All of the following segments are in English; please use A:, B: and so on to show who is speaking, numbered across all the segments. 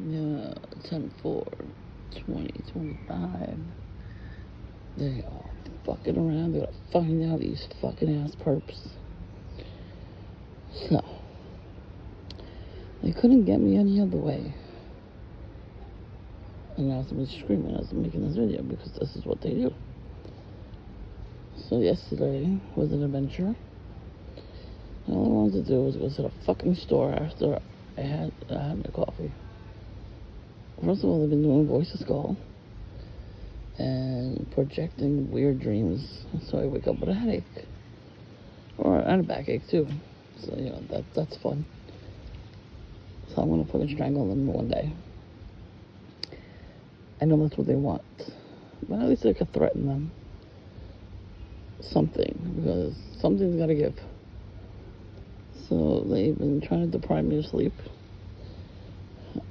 A: Yeah, 10/4/2025. They are fucking around. They're gonna find out these fucking ass perps. So, they couldn't get me any other way. And I was screaming as I'm making this video because this is what they do. So yesterday was an adventure. All I wanted to do was go to the fucking store after I had my coffee. First of all, I've been doing voice to skull and projecting weird dreams, so I wake up with a headache and a backache too. So that's fun. So I'm gonna fucking strangle them one day. I know that's what they want, but at least I could threaten them something, because something's gotta give. So they've been trying to deprive me of sleep,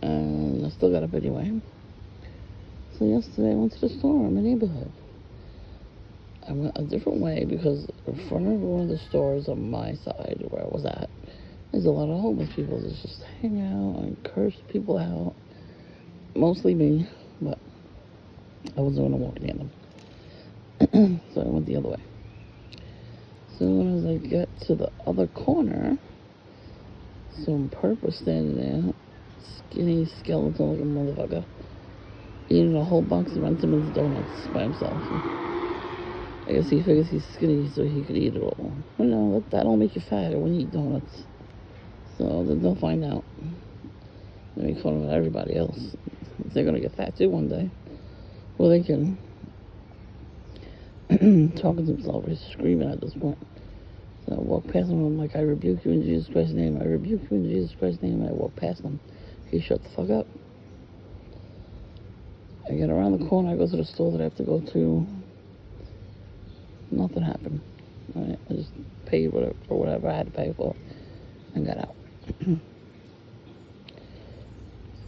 A: and I still got up anyway. So yesterday I went to the store in my neighborhood. I went a different way because in front of one of the stores on my side where I was at, there's a lot of homeless people that just hang out and curse people out. Mostly me, but I wasn't going to walk near them. So I went the other way. So as I get to the other corner, some perp was standing there, skinny skeleton looking motherfucker, eating a whole box of Entenmann's donuts by himself. I guess he figures he's skinny so he could eat it all. But no, that don't make you fat when you eat donuts. So they'll find out. They make fun of everybody else. They're gonna get fat too one day. Well, they can. Talking to himself, he's screaming at this point. So I walk past him, I'm like, I rebuke you in Jesus Christ's name. I rebuke you in Jesus Christ's name. And I walk past him. He shut the fuck up. I get around the corner, I go to the store that I have to go to. Nothing happened. Right? I just paid whatever I had to pay for and got out.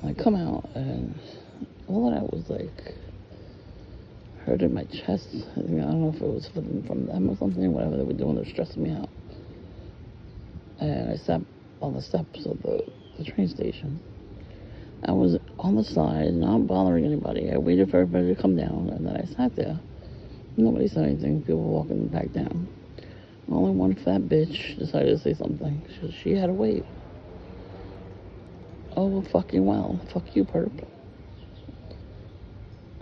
A: I come out and all of that was like hurt in my chest. I don't know if it was from them or something, whatever they were doing, they're stressing me out. And I sat on the steps of the train station. I was on the side, not bothering anybody. I waited for everybody to come down, and then I sat there. Nobody said anything. People were walking back down. Only one fat bitch decided to say something. She had to wait. Oh, well, fucking well. Fuck you, perp.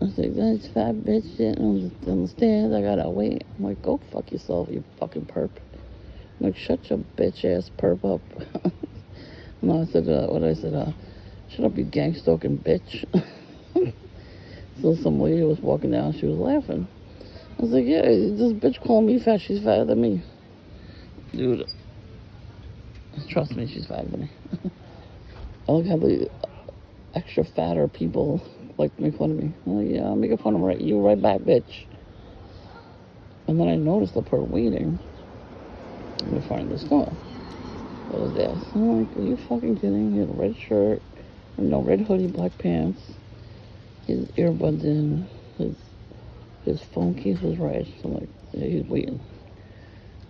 A: I was like, that fat bitch didn't understand. I gotta wait. I'm like, go fuck yourself, you fucking perp. I'm like, shut your bitch ass perp up. No, I said, shut up, you gang stalking bitch. So some lady was walking down, she was laughing. I was like, yeah, this bitch calling me fat, she's fatter than me. Dude, trust me, she's fatter than me. I look how the extra fatter people like to make fun of me. Oh yeah, I'm making fun of you right back, bitch. And then I noticed the perp waiting to find the store. I was there. So I'm like, are you fucking kidding? He had a red shirt, red hoodie, black pants, his earbuds in, his phone case was red. So I'm like, yeah, he's waiting.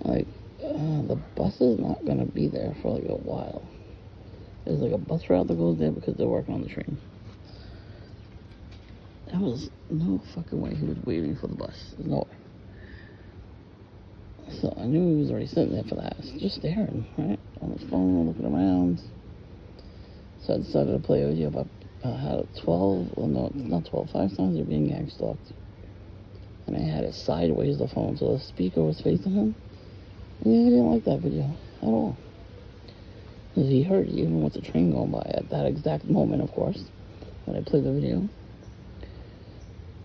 A: I'm like, the bus is not gonna be there for like a while. There's like a bus route that goes there because they're working on the train. There was no fucking way he was waiting for the bus. There's no way. So I knew he was already sitting there for that. Just staring, right? On his phone, looking around. So I decided to play a video about how 5 times you're being gang stalked. And I had it sideways, the phone, so the speaker was facing him. And he didn't like that video at all. Because he heard even with the train going by at that exact moment, of course, when I played the video.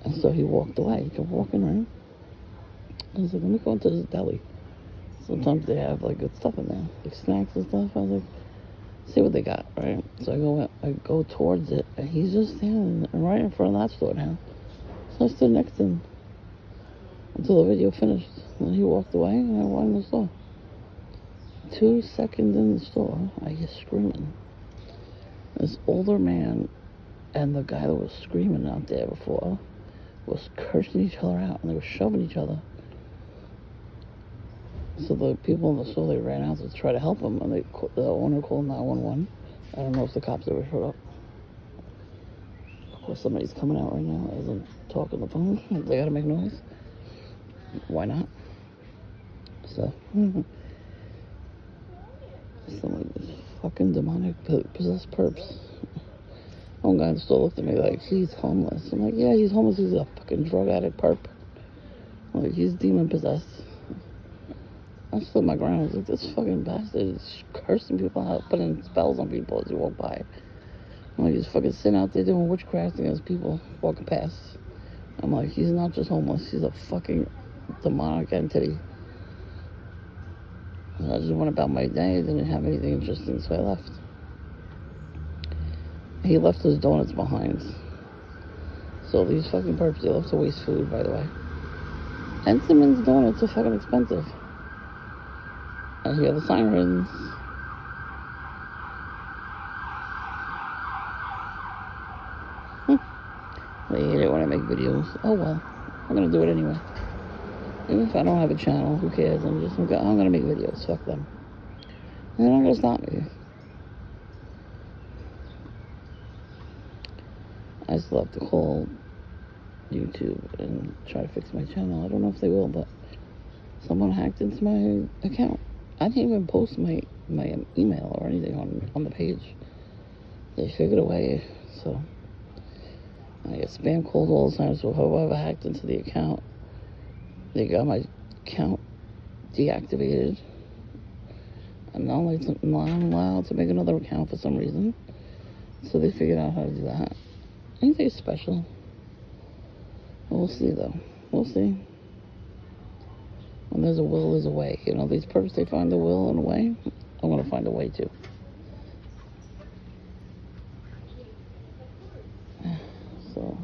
A: And so he walked away. He kept walking, right? I was like, let me go into this deli. Sometimes they have like good stuff in there, like snacks and stuff. I was like, see what they got, right? So I go towards it, and he's just standing right in front of that store now. So I stood next to him until the video finished. Then he walked away, and I went in the store. 2 seconds in the store, I hear screaming. This older man and the guy that was screaming out there before was cursing each other out, and they were shoving each other. So the people in the store, they ran out to try to help him, and the owner called 911. I don't know if the cops ever showed up. Or somebody's coming out right now as I'm talking on the phone. They gotta make noise. Why not? So, some of these fucking demonic possessed perps. One guy still looked at me like, he's homeless. I'm like, yeah, he's homeless. He's a fucking drug addict perp. Like, he's demon possessed. I stood my ground. I was like, this fucking bastard is cursing people out, putting spells on people as he walk by. I'm like, he's fucking sitting out there doing witchcraft against people walking past. I'm like, he's not just homeless. He's a fucking demonic entity. And I just went about my day. Didn't have anything interesting, so I left. He left his donuts behind. So these fucking perps, they love to waste food, by the way. And Simmons donuts are fucking expensive. I hear the sirens. I hate it when I make videos. Oh well, I'm gonna do it anyway. Even if I don't have a channel, who cares? I'm gonna make videos. Fuck them. And they're not gonna stop me. I still have to call YouTube and try to fix my channel. I don't know if they will, but someone hacked into my account. I didn't even post my email or anything on the page. They figured a way, so I get spam calls all the time. So whoever hacked into the account, they got my account deactivated. I'm not allowed to make another account for some reason. So they figured out how to do that. Anything special? We'll see, though. We'll see. When there's a will, there's a way. You know, these perps, they find a will and a way. I'm going to find a way, too. So,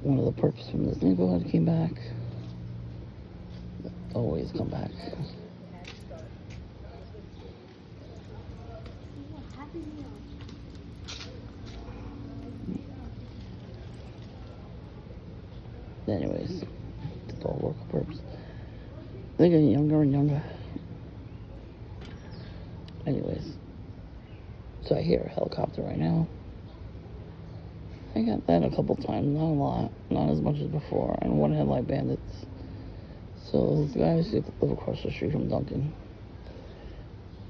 A: one of the perps from this neighborhood came back. They always come back. Anyways, it's all local perps. They're getting younger and younger. Anyways, so I hear a helicopter right now. I got that a couple times, not a lot, not as much as before, and one headlight bandits. So this guy used to live across the street from Duncan.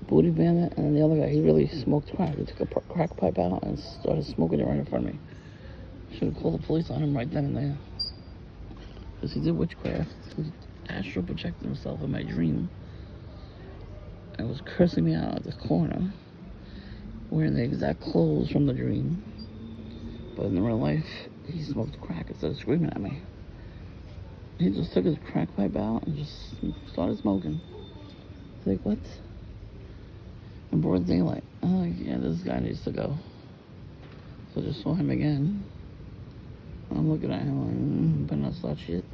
A: Booty bandit, and then the other guy, he really smoked crack. He took a crack pipe out and started smoking it right in front of me. Should have called the police on him right then and there. Because he did witchcraft. He astral projected himself in my dream. And was cursing me out at the corner, wearing the exact clothes from the dream. But in real life, he smoked crack instead of screaming at me. He just took his crack pipe out and just started smoking. It's like, what? In broad daylight. I'm like, yeah, this guy needs to go. So I just saw him again. I'm looking at him like, better not start shit.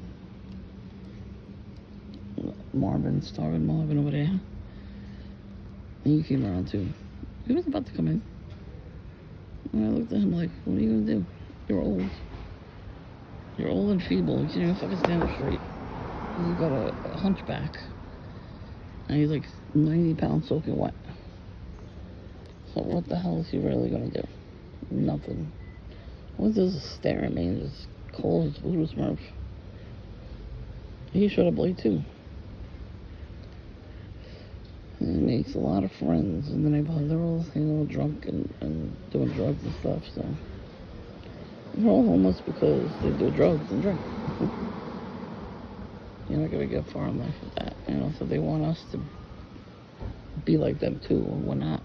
A: Starving Marvin over there. And he came around too. He was about to come in. And I looked at him like, what are you gonna do? You're old. You're old and feeble. You can't even fucking stand up straight. You got a hunchback. And he's like 90 pounds soaking wet. So what the hell is he really gonna do? Nothing. What does he stare at me and just call his voodoo smurf? He showed up late too. And he makes a lot of friends in the neighborhood. They're all, drunk and doing drugs and stuff, so. They're all homeless because they do drugs and drink. You're not gonna get far in life with that, so they want us to be like them too, and we're not.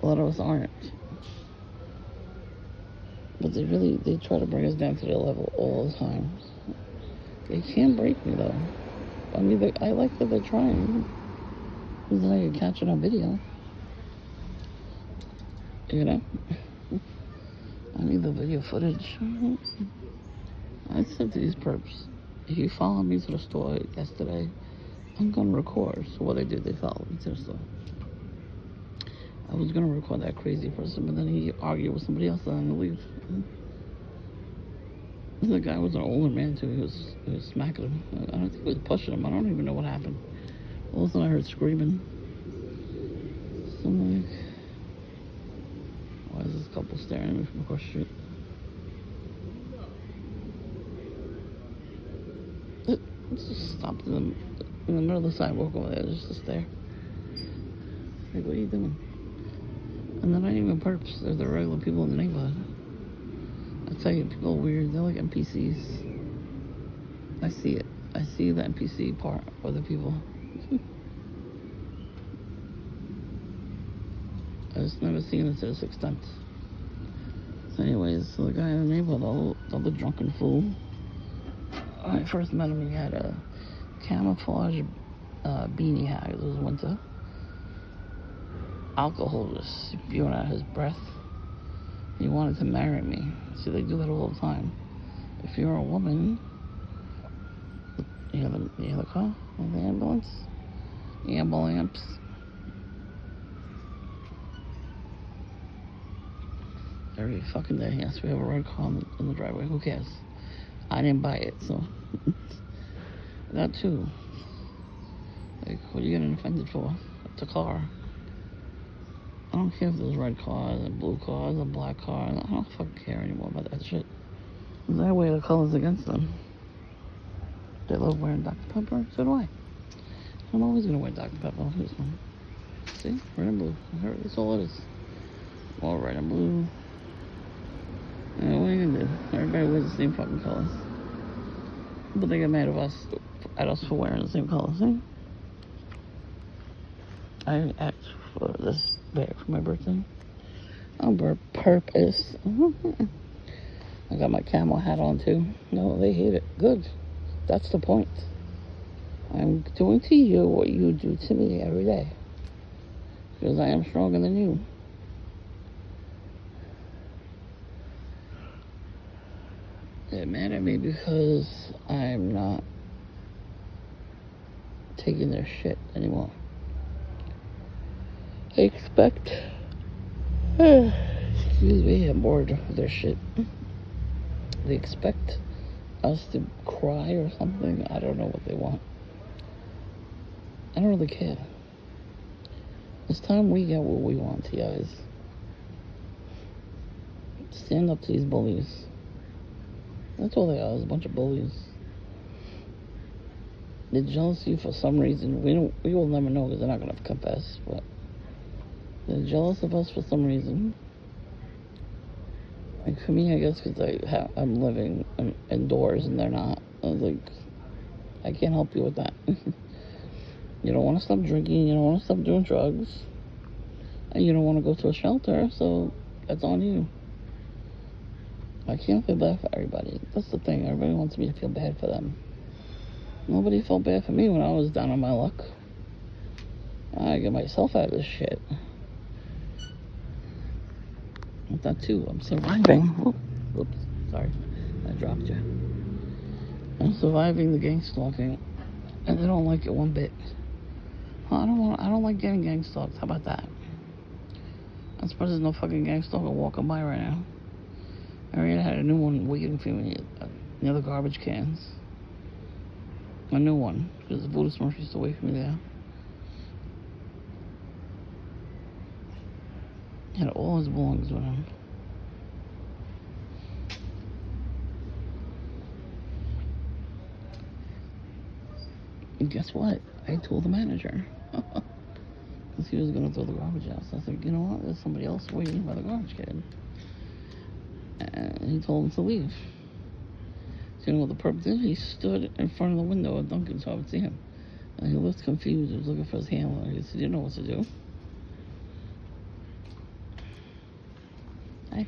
A: A lot of us aren't. But they try to bring us down to their level all the time. They can't break me though. I mean, I like that they're trying. Because then I can catch it on video. I need the video footage. I said to these perps, if you follow me to the store yesterday, I'm gonna record. So what they did, they followed me to the store. I was gonna record that crazy person, but then he argued with somebody else and then leave. The guy was an older man too. He was smacking him. I don't think he was pushing him. I don't even know what happened. All of a sudden I heard screaming. So I'm like, why is this couple staring at me from across the street. It's just stopped in the middle of the sidewalk over there just to stare. Like, what are you doing? And they're not even perps. They're the regular people in the neighborhood. I tell you, people are weird. They're like NPCs. I see it. I see the NPC part of the people. I just never seen it to this extent. So anyways, so the guy in the neighborhood, the other drunken fool, when I first met him, he had a camouflage beanie hat. It was winter. Alcohol was spewing out his breath. He wanted to marry me. See, they do that all the time. If you're a woman, you hear the car? The ambulance? The ambulance. Every fucking day, yes, we have a red car in the driveway. Who cares? I didn't buy it, so. That too. Like, what are you getting offended for? It's a car. I don't care if there's red cars and blue cars and black cars. I don't fucking care anymore about that shit. That way the color's against them. They love wearing Dr. Pepper, so do I. I'm always gonna wear Dr. Pepper. Here's one. See? Red and blue. That's all it is. All red and blue. Yeah, what are you gonna do? Everybody wears the same fucking colors. But they get mad at us for wearing the same colors, see? I asked for this bag for my birthday. I'm Perps. I got my camel hat on too. No, they hate it. Good. That's the point. I'm doing to you what you do to me every day. Because I am stronger than you. They're mad at me because I'm not taking their shit anymore. They expect, excuse me, I'm bored of their shit. They expect us to cry or something. I don't know what they want. I don't really care. It's time we get what we want, guys. Stand up to these bullies. That's all they are, is a bunch of bullies. They're jealous of you for some reason. We will never know because they're not going to confess, but they're jealous of us for some reason. Like for me, I guess because I'm living indoors and they're not. I was like, I can't help you with that. You don't want to stop drinking, you don't want to stop doing drugs, and you don't want to go to a shelter, so that's on you. I can't feel bad for everybody. That's the thing. Everybody wants me to feel bad for them. Nobody felt bad for me when I was down on my luck. I get myself out of this shit. With that too, I'm surviving. Oops, sorry, I dropped you. I'm surviving the gang stalking, and they don't like it one bit. I don't like getting gang stalked. How about that? I'm surprised there's no fucking gang stalker walking by right now. I already had a new one waiting for me near the garbage cans. A new one, because the Buddhist merchant used to wait for me there. He had all his belongings with him. And guess what? I told the manager. Because he was going to throw the garbage out. So I said, you know what? There's somebody else waiting by the garbage can. And he told him to leave. So you know what the perp did? He stood in front of the window at Dunkin' so I would see him. And he looked confused. He was looking for his handler. He said, you know what to do. Hey.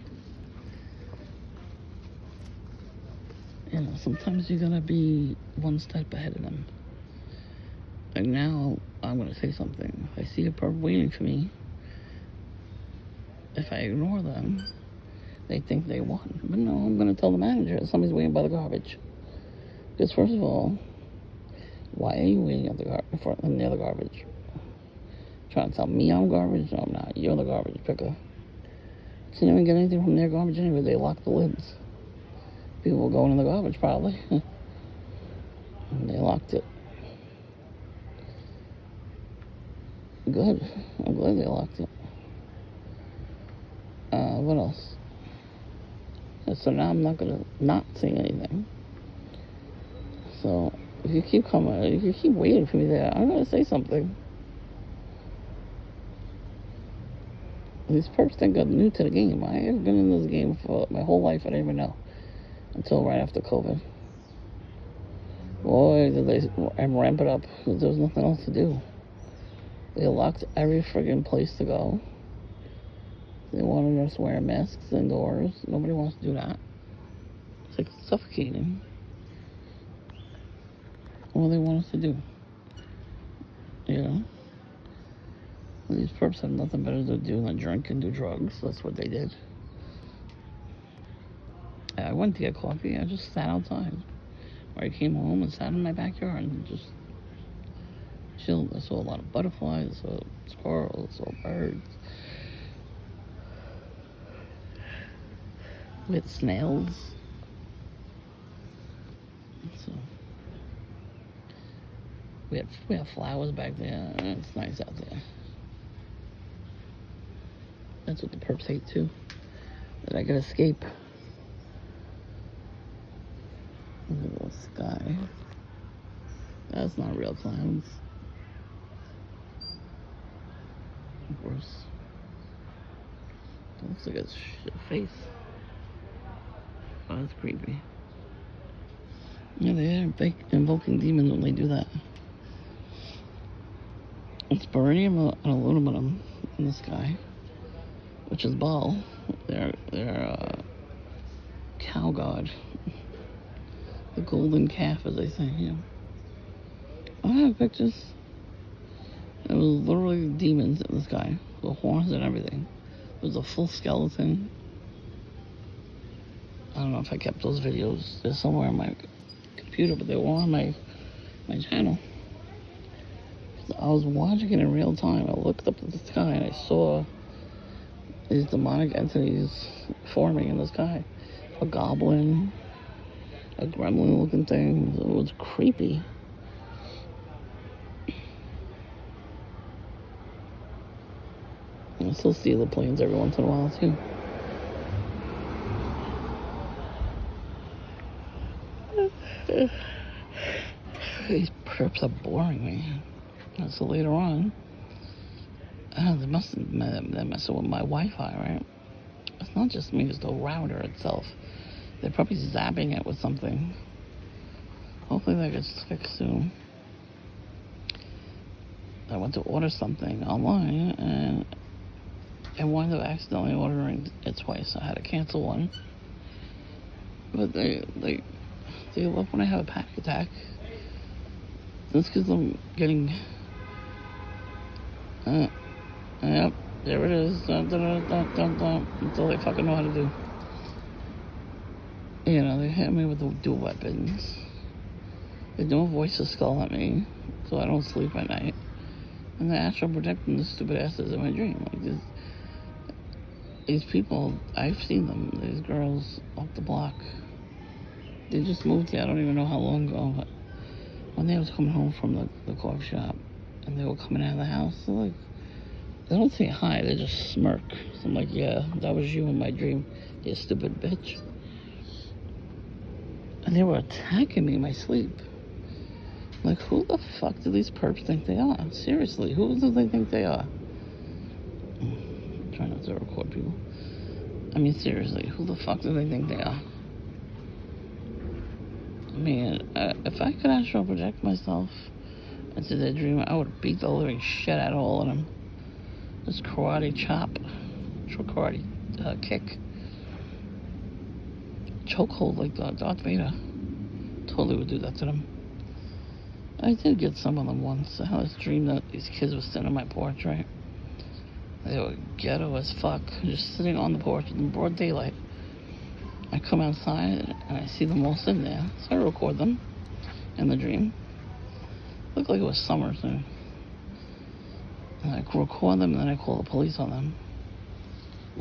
A: You know, sometimes you gotta be one step ahead of them. Like now, I'm gonna say something. If I see a perp waiting for me, if I ignore them, they think they won. But no, I'm gonna tell the manager that somebody's waiting by the garbage. Because first of all, why are you waiting at the near the garbage? Trying to tell me I'm garbage? No, I'm not. You're the garbage picker. Can't even get anything from their garbage anyway. They lock the lids. People were going in the garbage probably. And they locked it. Good. I'm glad they locked it. what else? Yeah, so now I'm not gonna not say anything. So if you keep coming, if you keep waiting for me there, I'm gonna say something. These perps think I'm new to the game. I have been in this game for my whole life. I didn't even know until right after COVID. Boy, did they ramp it up because there was nothing else to do. They locked every friggin' place to go. They wanted us wearing masks indoors. Nobody wants to do that. It's like suffocating. What do they want us to do? You know? These perps have nothing better to do than drink and do drugs. That's what they did. I went to get coffee. I just sat outside. Or I came home and sat in my backyard and just chilled. I saw a lot of butterflies. I saw squirrels. I saw birds. We had snails. So we had flowers back there. It's nice out there. That's what the perps hate too. That I could escape. Look at the sky. That's not real clouds. Of course. It looks like a face. Oh, that's creepy. Yeah, they're invoking demons when they do that. It's beryllium and aluminum in the sky, which is Baal. They're cow god. The golden calf, as they say, yeah. I have pictures. It was literally demons in the sky, with horns and everything. It was a full skeleton. I don't know if I kept those videos. They're somewhere on my computer, but they were on my channel. I was watching it in real time. I looked up at the sky and I saw these demonic entities forming in the sky. A goblin, a gremlin-looking thing. It was creepy. I still see the planes every once in a while, too. These perps are boring me. So later on, they're messing with my Wi-Fi, right? It's not just me, it's the router itself. They're probably zapping it with something. Hopefully that gets fixed soon. I went to order something online and I wound up accidentally ordering it twice. I had to cancel one. But they love when I have a panic attack. That's because I'm getting... Yep, there it is. That's all they fucking know how to do. You know, they hit me with the dual weapons. They don't voice the skull at me, so I don't sleep at night. And they're astral projecting the stupid asses in my dream. Like these people, I've seen them. These girls off the block. They just moved here. I don't even know how long ago. But when they was coming home from the coffee shop, and they were coming out of the house, they don't say hi. They just smirk. So I'm like, yeah, that was you in my dream, you stupid bitch. And they were attacking me in my sleep. Like, who the fuck do these perps think they are? Seriously, who do they think they are? I'm trying not to record people. I mean, seriously, who the fuck do they think they are? I mean, if I could astral project myself into their dream, I would beat the living shit out of all of them. Just karate chop, karate kick, chokehold like Darth Vader. Totally would do that to them. I did get some of them once. I had this dream that these kids were sitting on my porch, right? They were ghetto as fuck, just sitting on the porch in broad daylight. I come outside and I see them all sitting there, so I record them in the dream. Looked like it was summer, so and I record them and then I call the police on them.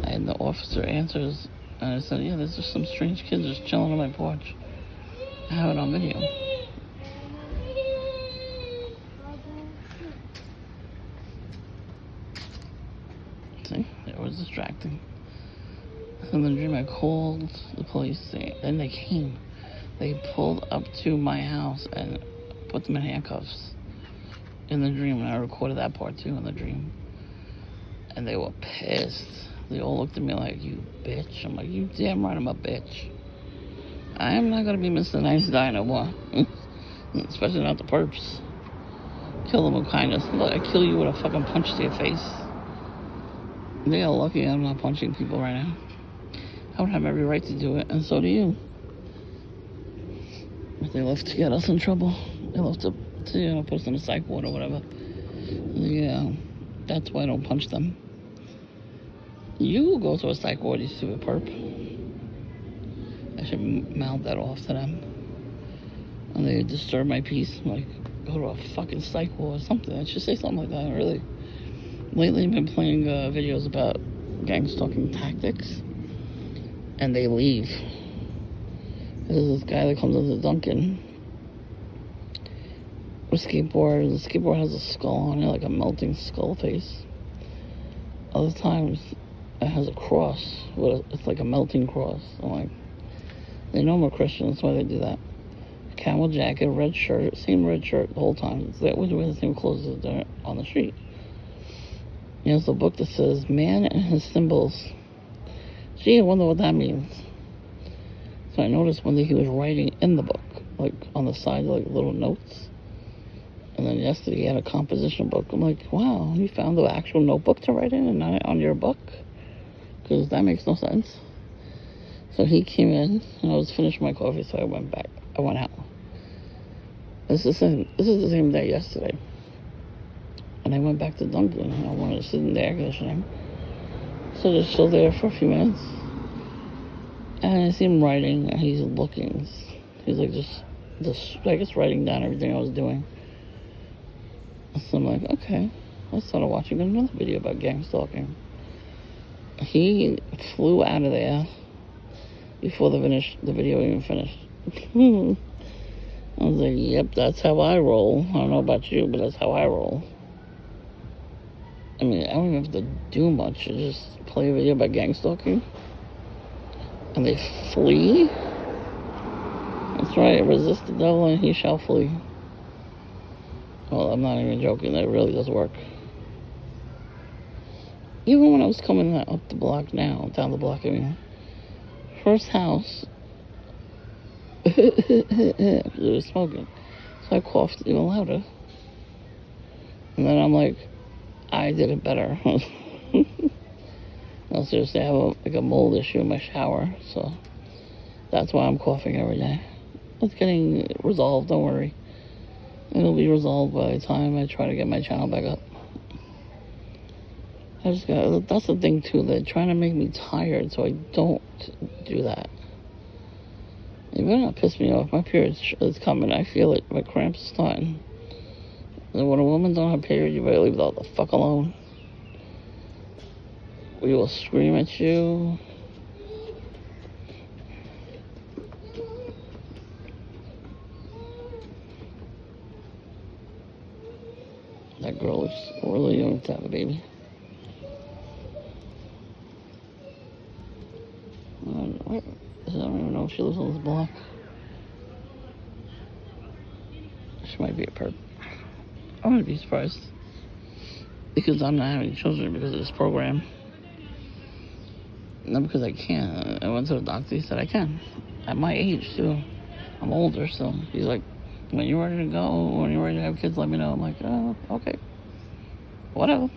A: And the officer answers and I said, yeah, there's just some strange kids just chilling on my porch. I have it on video. See, it was distracting. So in the dream, I called the police, and they came. They pulled up to my house and put them in handcuffs in the dream, and I recorded that part too in the dream. And they were pissed. They all looked at me like, you bitch. I'm like, you damn right I'm a bitch. I am not going to be Mr. Nice Guy no more. Especially not the perps. Kill them with kindness. Look, I kill you with a fucking punch to your face. They are lucky I'm not punching people right now. I would have every right to do it, and so do you. But they love to get us in trouble. They love to put us in a psych ward or whatever. Yeah, that's why I don't punch them. You go to a psych ward, you stupid perp. I should mouth that off to them. And they disturb my peace. I'm like, go to a fucking psych ward or something. I should say something like that, really. Lately, I've been playing videos about gang stalking tactics. And they leave. There's this guy that comes into Dunkin' with a skateboard. The skateboard has a skull on it, like a melting skull face. Other times, it has a cross. It's like a melting cross. I'm like, they know I'm a Christian, that's why they do that. Camel jacket, red shirt, same red shirt the whole time. They always wear the same clothes as they're on the street. There's a book that says, Man and His Symbols. Gee, I wonder what that means. So I noticed one day he was writing in the book, like on the side, like little notes. And then yesterday he had a composition book. I'm like, wow, you found the actual notebook to write in and not on your book? Because that makes no sense. So he came in, and I was finishing my coffee, so I went back. I went out. This is the same day yesterday. And I went back to Dunkin'. I wanted to sit in the air conditioning. So just chill there for a few minutes. And I see him writing, and he's looking. He's like just I guess writing down everything I was doing. So I'm like, okay. I started watching another video about gang stalking. He flew out of there before the video even finished. I was like, yep, that's how I roll. I don't know about you, but that's how I roll. I mean, I don't even have to do much. I just play a video about gang stalking. And they flee. That's right, resist the devil and he shall flee. Well, I'm not even joking, that really does work. Even when I was coming up the block now, down the block, I mean, first house, it was smoking. So I coughed even louder. And then I'm like, I did it better. No, seriously, I have a mold issue in my shower, so that's why I'm coughing every day. It's getting resolved, don't worry. It'll be resolved by the time I try to get my channel back up. That's the thing too, they're trying to make me tired so I don't do that. You better not piss me off. My period is coming, I feel it. My cramps are starting. And when a woman's on her period, you better leave that the fuck alone. We will scream at you. That girl is really young to have a baby. I don't even know if she lives on this block. She might be a perp. I wouldn't be surprised. Because I'm not having children because of this program. Not because I can't. I went to the doctor, he said I can. At my age, too. I'm older, so he's like, when you're ready to go, when you're ready to have kids, let me know. I'm like, oh, okay. Whatever.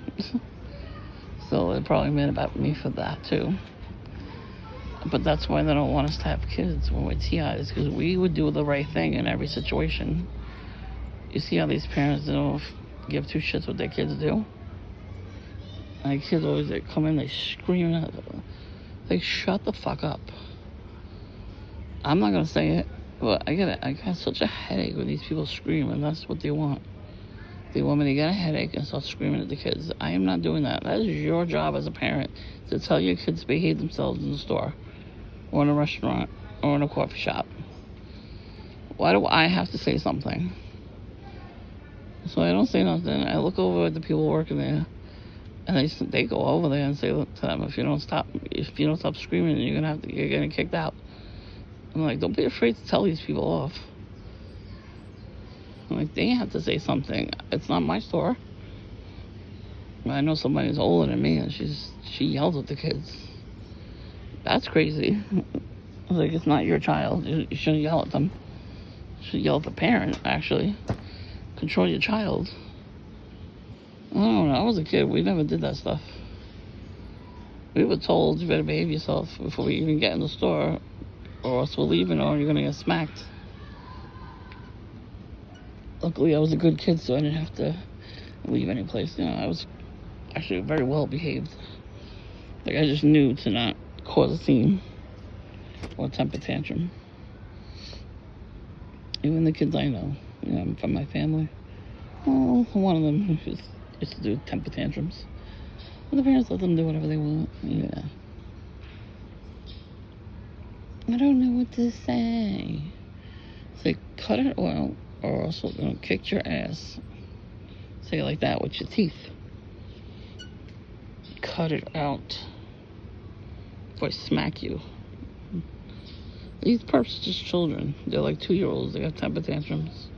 A: So they probably mad about me for that, too. But that's why they don't want us to have kids when we're TIs, because we would do the right thing in every situation. You see how these parents don't give two shits what their kids do? My kids always they come in, they scream at them. They shut the fuck up. I'm not gonna say it, but I got such a headache when these people scream, and that's what they want. They want me to get a headache and start screaming at the kids. I am not doing that. That is your job as a parent, to tell your kids to behave themselves in the store, or in a restaurant, or in a coffee shop. Why do I have to say something? So I don't say nothing. I look over at the people working there, And they go over there and say to them, if you don't stop screaming, you're getting kicked out. I'm like, don't be afraid to tell these people off. I'm like, they have to say something. It's not my store. I know somebody's older than me, and she yells at the kids. That's crazy. I was like, it's not your child. You shouldn't yell at them. You should yell at the parent, actually. Control your child. I don't know. I was a kid. We never did that stuff. We were told, you better behave yourself before we even get in the store, or else we're leaving, or you're going to get smacked. Luckily, I was a good kid, so I didn't have to leave any place. You know, I was actually very well behaved. Like, I just knew to not cause a scene or a temper tantrum. Even the kids I know, you know, from my family, well, one of them used to do temper tantrums. But the parents let them do whatever they want. Yeah. I don't know what to say. Say, cut it oil, or else we're gonna kick your ass. Say it like that with your teeth. Cut it out. Or smack you. These perps are just children. They're like 2-year-olds. They got temper tantrums.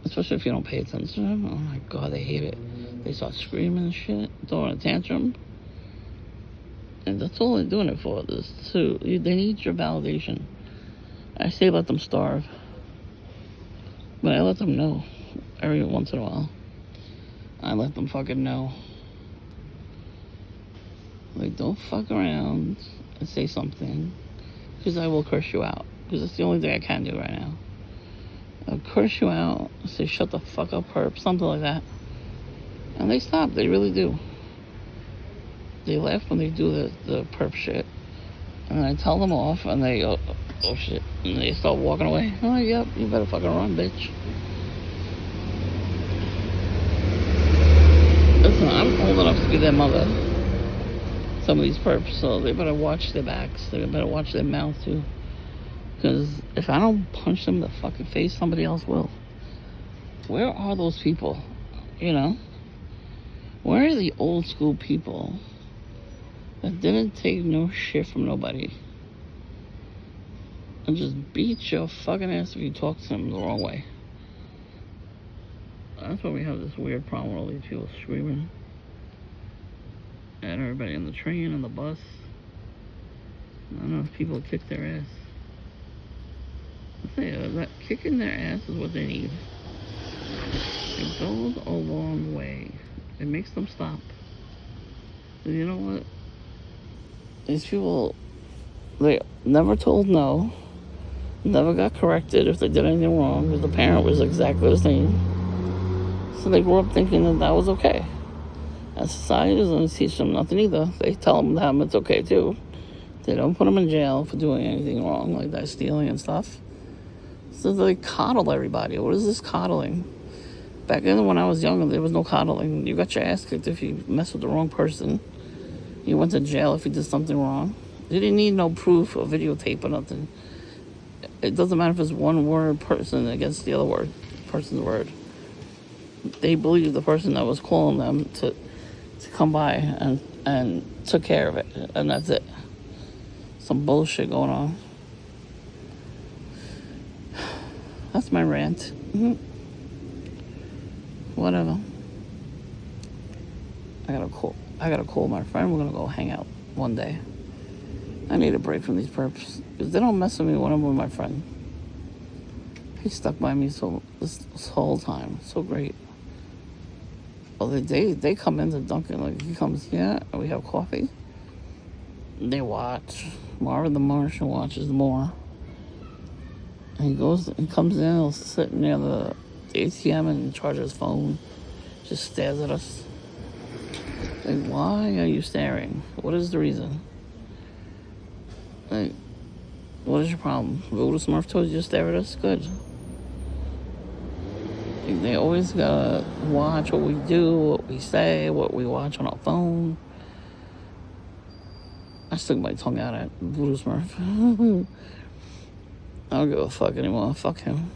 A: Especially if you don't pay attention to them. Oh my God, they hate it. They start screaming and shit, throwing a tantrum. And that's all they're doing it for. They need your validation. I say let them starve. But I let them know every once in a while. I let them fucking know. Like, don't fuck around and say something, because I will curse you out. Because that's the only thing I can do right now. I'll curse you out, say shut the fuck up, perp, something like that. And they stop. They really do. They laugh when they do the perp shit. And I tell them off, and they go, oh shit. And they start walking away. I'm like, yep, you better fucking run, bitch. Listen, I'm old enough to be their mother. Some of these perps, so they better watch their backs. They better watch their mouth, too. Because if I don't punch them in the fucking face, somebody else will. Where are those people? You know? Where are the old school people that didn't take no shit from nobody and just beat your fucking ass if you talk to them the wrong way? That's why we have this weird problem with all these people screaming at everybody on the train and the bus. I don't know if people kick their ass. I say that kicking their ass is what they need. It goes a long way. It makes them stop. And you know what? These people, they never told no, never got corrected if they did anything wrong, because the parent was exactly the same. So they grew up thinking that that was okay. And society doesn't teach them nothing either. They tell them it's okay too. They don't put them in jail for doing anything wrong, like that, stealing and stuff. So they coddle everybody. What is this coddling? Back then when I was younger, there was no coddling. You got your ass kicked if you messed with the wrong person. You went to jail if you did something wrong. You didn't need no proof or videotape or nothing. It doesn't matter if it's one word person against the other person's word. They believed the person that was calling them to come by and took care of it, and that's it. Some bullshit going on. That's my rant. Whatever. I gotta call my friend. We're gonna go hang out one day. I need a break from these perps, because they don't mess with me when I'm with my friend. He stuck by me this whole time. So great. Well, they come into Dunkin', like he comes, yeah, and we have coffee. They watch. Marvin the Martian watches more. And he comes in, he'll sit near the ATM and charge his phone. Just stares at us. Like, why are you staring? What is the reason? Like, what is your problem? Voodoo Smurf told you to stare at us? Good. Like, they always gotta watch what we do, what we say, what we watch on our phone. I stuck my tongue out at Voodoo Smurf. I don't give a fuck anymore. Fuck him.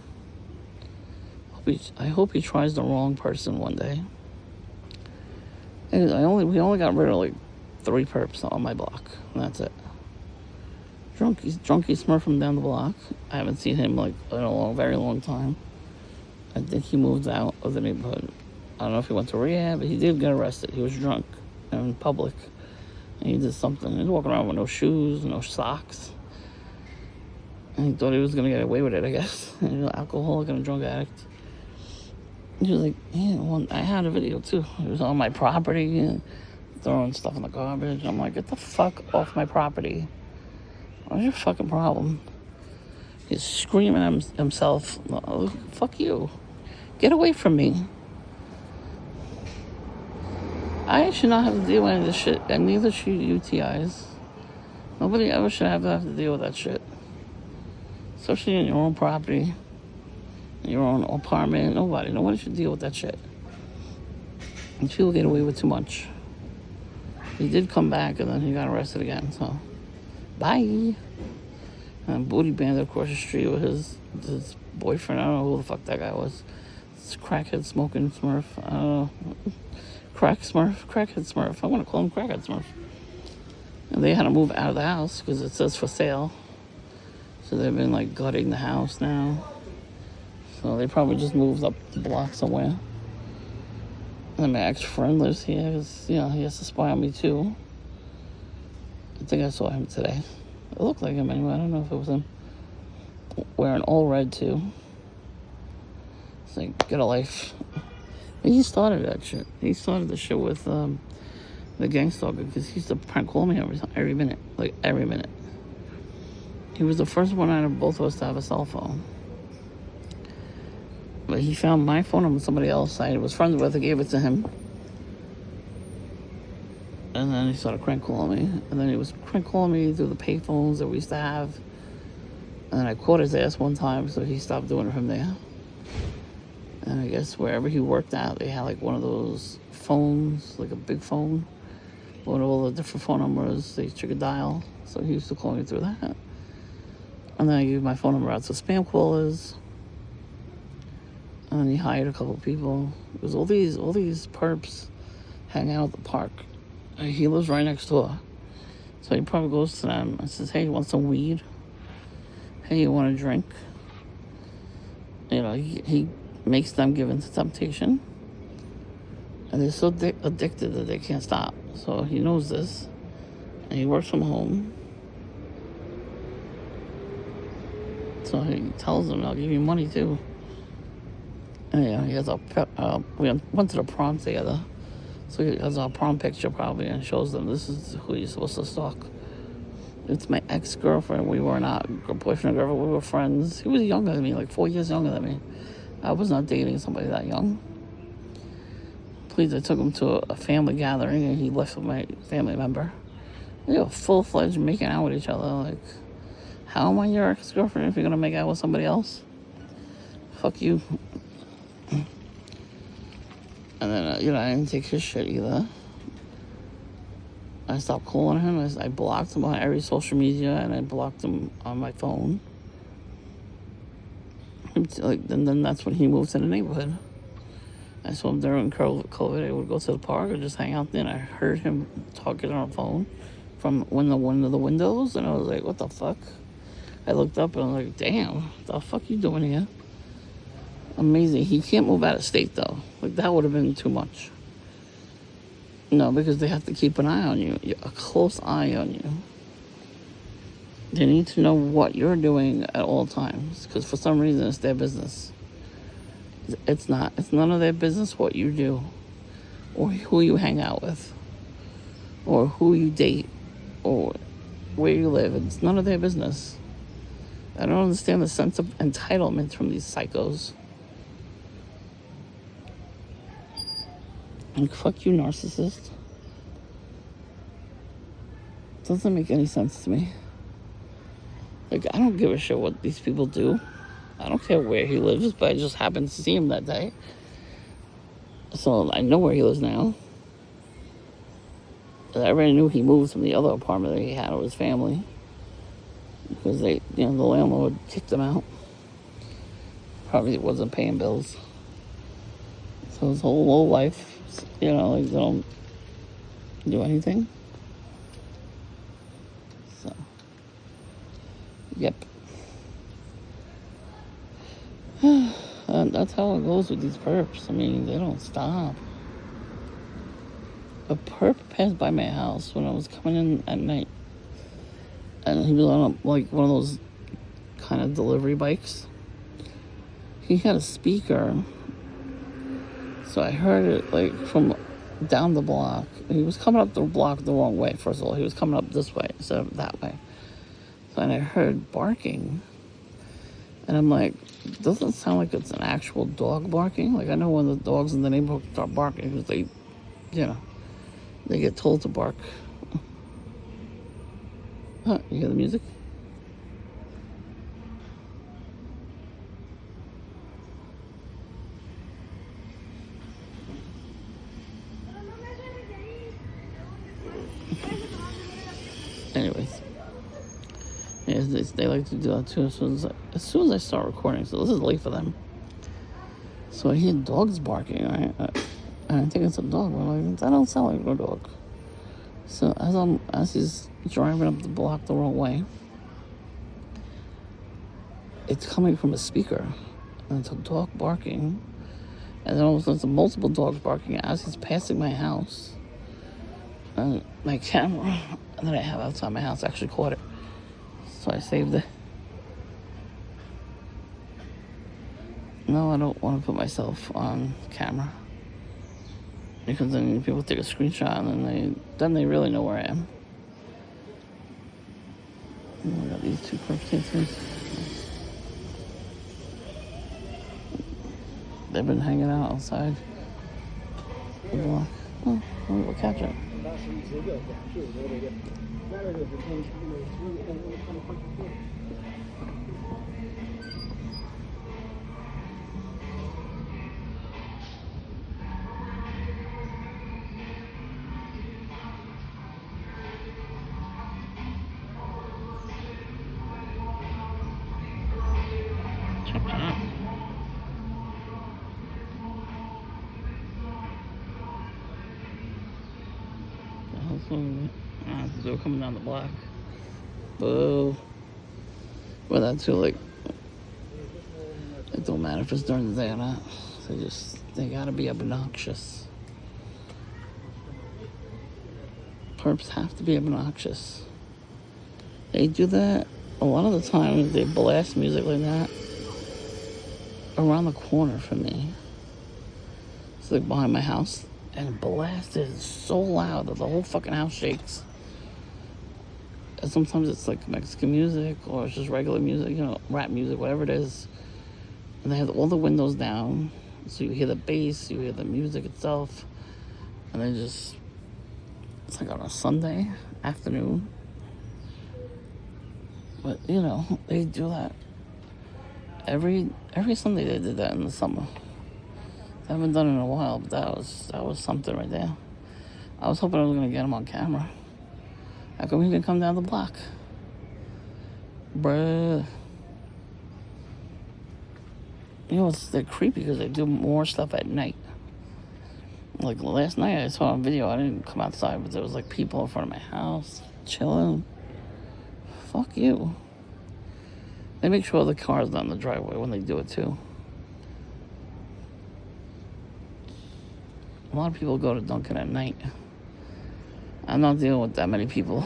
A: I hope he tries the wrong person one day. We only got rid of like 3 perps on my block, and that's it. Drunky Smurf from down the block. I haven't seen him like in a very long time. I think he moved out of the neighborhood. I don't know if he went to rehab, but he did get arrested. He was drunk in public, and he did something. He was walking around with no shoes, no socks. And he thought he was gonna get away with it, I guess. He was an alcoholic and a drug addict. He was like, yeah, well, I had a video too. He was on my property, and throwing stuff in the garbage. I'm like, get the fuck off my property. What's your fucking problem? He's screaming at himself, oh, fuck you. Get away from me. I should not have to deal with any of this shit, and neither should UTIs. Nobody ever should have to deal with that shit. Especially in your own property, in your own apartment. Nobody should deal with that shit. And people get away with too much. He did come back, and then he got arrested again, so bye. And Booty Bandit across the street with his boyfriend. I don't know who the fuck that guy was. It's crackhead smoking Smurf. I don't know. Crackhead Smurf. I want to call him Crackhead Smurf. And they had to move out of the house because it says for sale. So they've been like gutting the house now. So they probably just moved up the block somewhere. And my ex-friend lives here because, he has to spy on me too. I think I saw him today. It looked like him anyway. I don't know if it was him. Wearing all red too. It's like, get a life. But he started that shit. He started the shit with the gang stalker because he used to prank call me every minute. Like every minute. He was the first one out of both of us to have a cell phone. But he found my phone number with somebody else I was friends with. I gave it to him. And then he started crank calling me. And then he was crank calling me through the payphones that we used to have. And then I caught his ass one time, so he stopped doing it from there. And I guess wherever he worked out, they had like one of those phones, like a big phone, with all the different phone numbers they could dial. So he used to call me through that. And then I gave my phone number out to spam callers. And he hired a couple of people. Because all these perps hang out at the park. And he lives right next door. So he probably goes to them and says, hey, you want some weed? Hey, you want a drink? He makes them give in to temptation. And they're so addicted that they can't stop. So he knows this. And he works from home. So he tells them, I'll give you money too. And he has we went to the prom together. So he has a prom picture probably and shows them this is who you're supposed to stalk. It's my ex-girlfriend. We were not boyfriend and girlfriend. We were friends. He was younger than me, like 4 years younger than me. I was not dating somebody that young. Please, I took him to a family gathering and he left with my family member. They were full-fledged making out with each other. Like, how am I your ex-girlfriend if you're going to make out with somebody else? Fuck you. And then, I didn't take his shit either. I stopped calling him. I blocked him on every social media, and I blocked him on my phone. Then that's when he moved to the neighborhood. I saw him during COVID. I would go to the park or just hang out there, and I heard him talking on the phone from one of the windows, and I was like, what the fuck? I looked up, and I was like, damn, what the fuck you doing here? Amazing. He can't move out of state, though. Like, that would have been too much. No, because they have to keep an eye on you, a close eye on you. They need to know what you're doing at all times, because for some reason it's their business. It's not. It's none of their business what you do, or who you hang out with, or who you date, or where you live. It's none of their business. I don't understand the sense of entitlement from these psychos. Like, fuck you, narcissist. Doesn't make any sense to me. Like, I don't give a shit what these people do. I don't care where he lives, but I just happened to see him that day. So I know where he lives now. I already knew he moved from the other apartment that he had with his family. Because the landlord kicked him out. Probably wasn't paying bills. So his whole life, do anything. So, yep. And that's how it goes with these perps. I mean, they don't stop. A perp passed by my house when I was coming in at night. And he was on like one of those kind of delivery bikes. He had a speaker. So I heard it like from down the block. He was coming up the block the wrong way, first of all. He was coming up this way instead of that way. So and I heard barking. And I'm like, doesn't sound like it's an actual dog barking. Like, I know when the dogs in the neighborhood start barking because they, they get told to bark. Huh, you hear the music? Anyways. Yes, they like to do that too as soon as I start recording. So this is late for them. So I hear dogs barking, right? And I think it's a dog. I'm like, that don't sound like no dog. So as he's driving up the block the wrong way, it's coming from a speaker, and it's a dog barking, and then all of a sudden it's multiple dogs barking as he's passing my house. And my camera that I have outside my house actually caught it. So I saved it. No, I don't want to put myself on camera. Because then people take a screenshot and then they really know where I am. Oh, I got these two Perps. They've been hanging out outside the block. Oh, we'll catch it. Check that out. They're coming down the block. Boo. Well, that's too, like, it don't matter if it's during the day or not. They gotta be obnoxious. Perps have to be obnoxious. They do that a lot of the time. They blast music like that around the corner from me. It's like behind my house. And blasted so loud that the whole fucking house shakes. And sometimes it's like Mexican music or it's just regular music, rap music, whatever it is. And they have all the windows down. So you hear the bass, you hear the music itself. And it's like on a Sunday afternoon. But, they do that. Every Sunday they did that in the summer. I haven't done it in a while, but that was something right there. I was hoping I was gonna get him on camera. How come he didn't come down the block? Bruh. They're creepy because they do more stuff at night. Like last night I saw a video, I didn't come outside, but there was like people in front of my house, chilling. Fuck you. They make sure the car's not in the driveway when they do it too. A lot of people go to Dunkin' at night. I'm not dealing with that many people.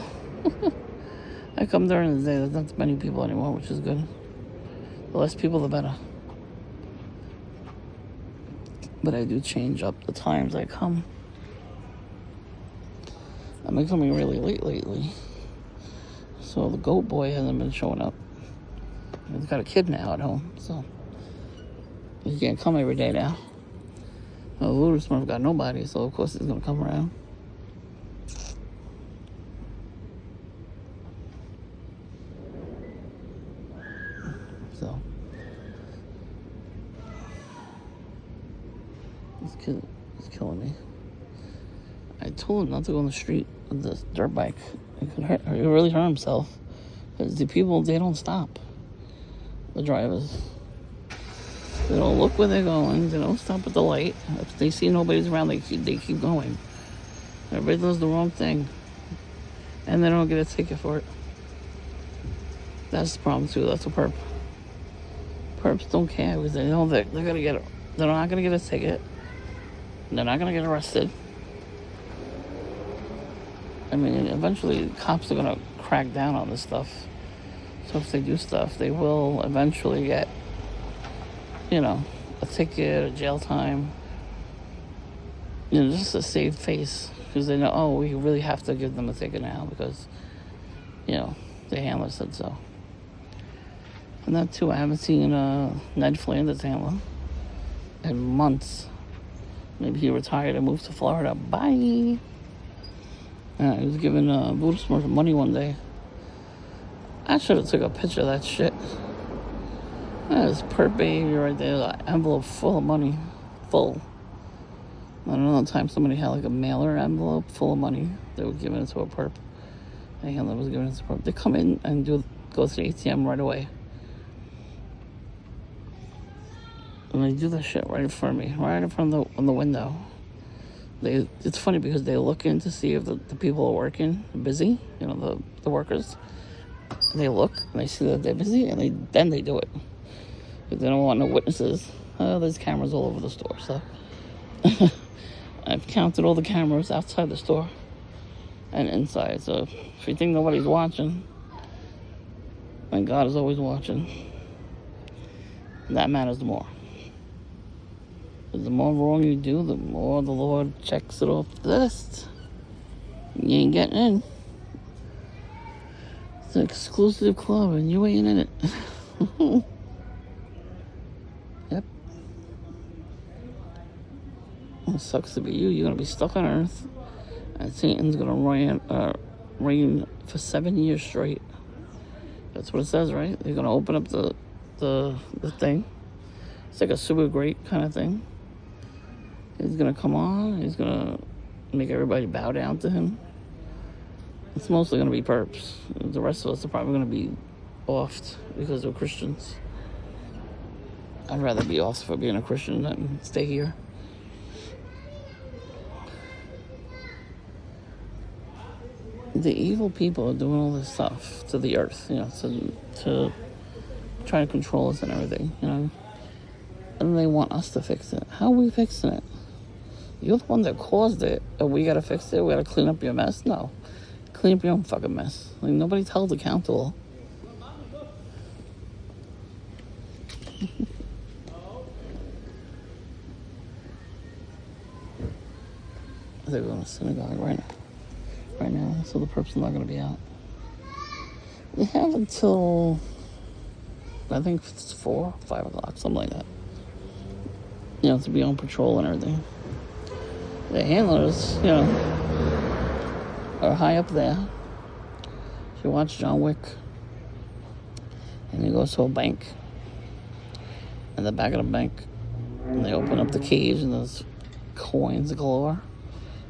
A: I come during the day, there's not many people anymore, which is good. The less people, the better. But I do change up the times I come. I've been coming really late lately. So the goat boy hasn't been showing up. He's got a kid now at home, so he can't come every day now. Well, Voodoo Smurf got nobody, so of course he's gonna come around. So this kid is killing me. I told him not to go on the street with this dirt bike. He could really hurt himself. Because the people, they don't stop. The drivers. They don't look where they're going. They don't stop at the light. If they see nobody's around, they keep going. Everybody does the wrong thing, and they don't get a ticket for it. That's the problem too. That's a perp. Perps don't care because they know they're gonna get it. They're not gonna get a ticket. They're not gonna get arrested. I mean, eventually cops are gonna crack down on this stuff. So if they do stuff, they will eventually get, a ticket, a jail time. Just to save face, because they know, oh, we really have to give them a ticket now because, the handler said so. And that too, I haven't seen Ned Flanders' handler in months. Maybe he retired and moved to Florida. Bye. He was giving Buddhist money one day. I should have took a picture of that shit. There's perp baby right there, an envelope full of money. Full. I don't know the time somebody had like a mailer envelope full of money. They were giving it to a perp. The handler was giving it to a perp. They come in and go to the ATM right away. And they do that shit right in front of me, right in front of the window. It's funny because they look in to see if the people are working, busy, the workers. They look and they see that they're busy, and then they do it. Because they don't want no witnesses. There's cameras all over the store, so I've counted all the cameras outside the store and inside. So if you think nobody's watching, then God is always watching. That matters more. The more wrong you do, the more the Lord checks it off the list. You ain't getting in. It's an exclusive club and you ain't in it. Yep. It sucks to be you. You're going to be stuck on earth. And Satan's going to reign for 7 years straight. That's what it says, right? They're going to open up the thing. It's like a super great kind of thing. He's going to come on. He's going to make everybody bow down to him. It's mostly going to be perps. The rest of us are probably going to be offed because we're Christians. I'd rather be offed for being a Christian than stay here. The evil people are doing all this stuff to the earth, to try to control us and everything, And they want us to fix it. How are we fixing it? You're the one that caused it, and we gotta fix it. We gotta clean up your mess. No, clean up your own fucking mess. Like, nobody's held accountable. They're going to synagogue right now, so the perps are not gonna be out. They have until I think it's 4, 5 o'clock, something like that. To be on patrol and everything. The handlers, are high up there. If you watch John Wick, and he goes to a bank, in the back of the bank, and they open up the cage, and there's coins galore.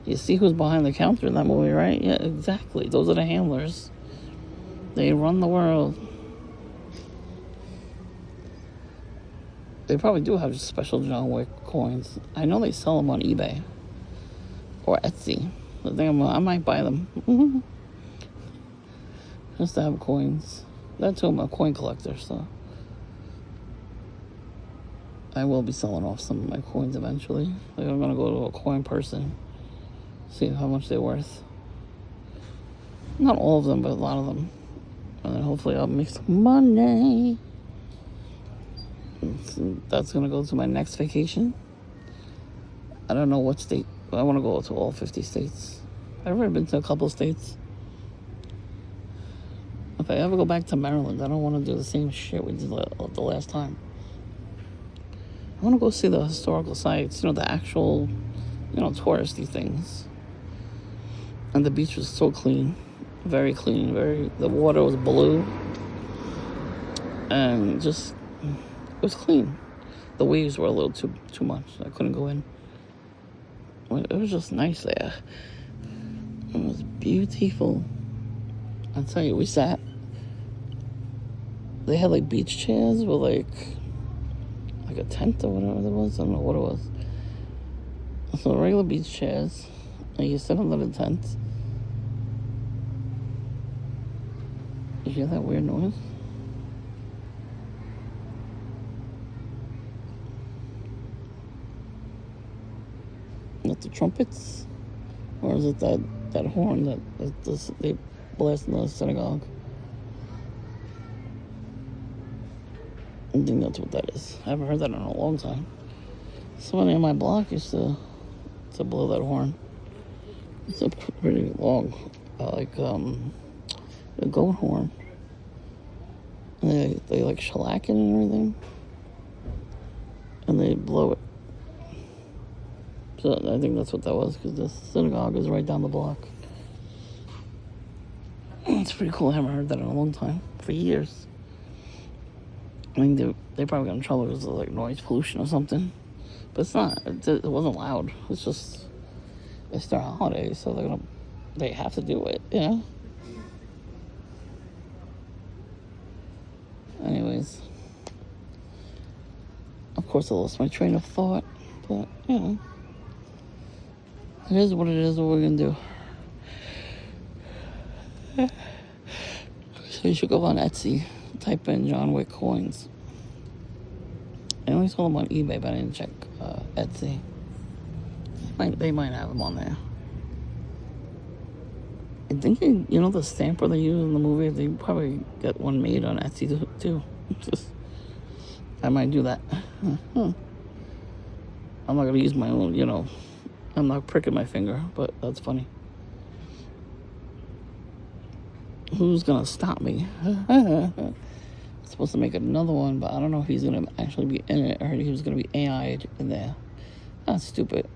A: You see who's behind the counter in that movie, right? Yeah, exactly. Those are the handlers. They run the world. They probably do have special John Wick coins. I know they sell them on eBay or Etsy. I might buy them. Just to have coins. That too, I'm a coin collector, so I will be selling off some of my coins eventually. Like, I'm gonna go to a coin person, see how much they're worth. Not all of them, but a lot of them. And then hopefully I'll make some money. That's going to go to my next vacation. I don't know what state. I want to go to all 50 states. I've already been to a couple of states. If I ever go back to Maryland, I don't want to do the same shit we did the last time. I want to go see the historical sites, the actual, touristy things. And the beach was so clean. Very clean. The water was blue. And just... it was clean. The waves were a little too much. I couldn't go in. It was just nice there. It was beautiful. I'll tell you, we sat. They had like beach chairs with like a tent or whatever it was. I don't know what it was. So regular beach chairs. And you sit under the tent. You hear that weird noise? Not the trumpets? Or is it that horn that they blast in the synagogue? I think that's what that is. I haven't heard that in a long time. Somebody on my block used to blow that horn. It's a pretty long, like a goat horn. And they like shellac it and everything, and they blow it. So I think that's what that was, because the synagogue is right down the block. It's pretty cool. I haven't heard that in a long time, for years. I think they probably got in trouble because of like noise pollution or something, but it's not. It wasn't loud. It's just it's their holiday, so they have to do it, you know. Anyways, of course I lost my train of thought, but you know, it is what it is. What we're gonna do. So you should go on Etsy, type in John Wick coins. I only saw them on eBay, but I didn't check Etsy. They might have them on there. I think, you know, the stamper they use in the movie, they probably get one made on Etsy too. I might do that. I'm not going to use my own, you know, I'm not pricking my finger, but that's funny. Who's going to stop me? I'm supposed to make another one, but I don't know if he's going to actually be in it. I heard he was going to be AI in there. That's stupid.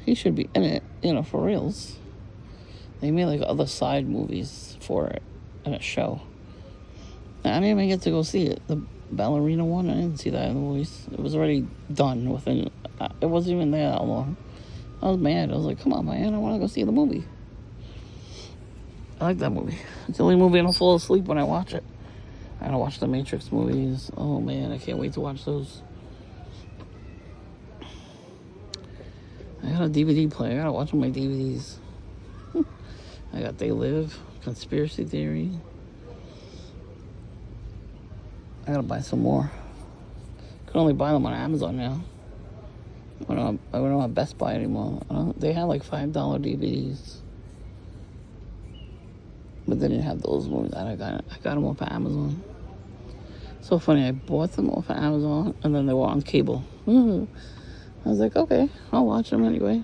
A: He should be in it, you know, for reals. They made like other side movies for it in a show. I didn't even get to go see it. The ballerina one, I didn't see that in the movies. It was already done within, it wasn't even there that long. I was mad. I was like, come on, man, I want to go see the movie. I like that movie. It's the only movie I don't fall asleep when I watch it. I gotta watch the Matrix movies. Oh man, I can't wait to watch those. I got a DVD player. I gotta watch all my DVDs. I got They Live, Conspiracy Theory. I gotta buy some more. I can only buy them on Amazon now. I don't have Best Buy anymore. They had like $5 DVDs. But they didn't have those movies. I got them off of Amazon. So funny, I bought them off of Amazon and then they were on cable. I was like, okay, I'll watch them anyway.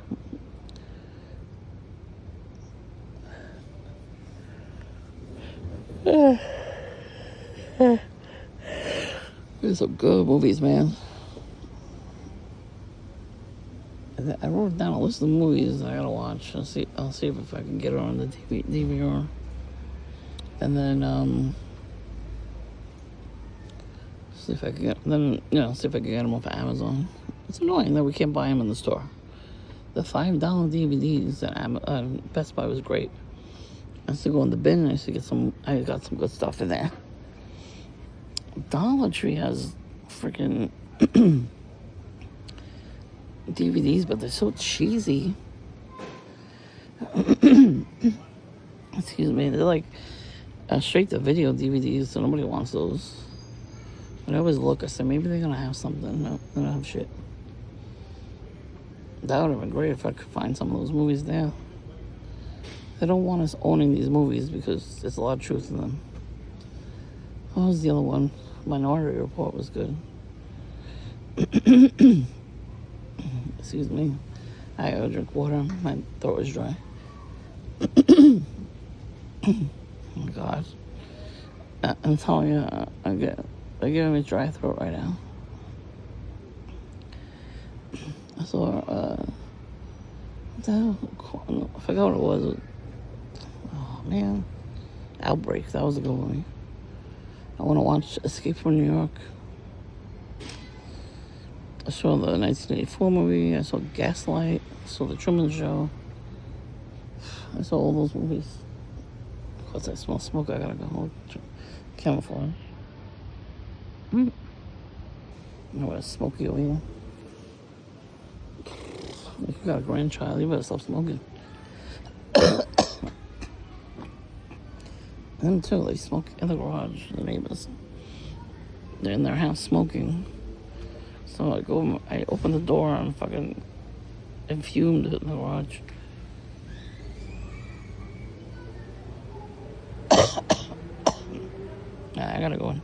A: There's some good movies, man. I wrote down a list of movies I gotta watch. I'll see if I can get it on the DVR. And then see if I can get them off of Amazon. It's annoying that we can't buy them in the store. The $5 DVDs at Best Buy was great. I used to go in the bin and I used to get I got some good stuff in there. Dollar Tree has freaking DVDs, but they're so cheesy. Excuse me, they're like straight to video DVDs, so nobody wants those. But I always look, I said, maybe they're gonna have something. No, they don't have shit. That would have been great if I could find some of those movies there. They don't want us owning these movies because there's a lot of truth in them. What was the other one? Minority Report was good. Excuse me. I gotta drink water. My throat is dry. Oh my God. I'm telling you, they're giving me dry throat right now. I saw, what the hell? I forgot what it was. Oh, man. Outbreak. That was a good one. I want to watch Escape from New York. I saw the 1984 movie. I saw Gaslight. I saw The Truman Show. I saw all those movies. Of course, I smell smoke. I gotta go. Camouflage. I want a smoky oil. If you got a grandchild, you better stop smoking. Them too, they smoke in the garage. The neighbors, they're in their house smoking. So I open the door and fucking fumed it in the garage. I gotta go in.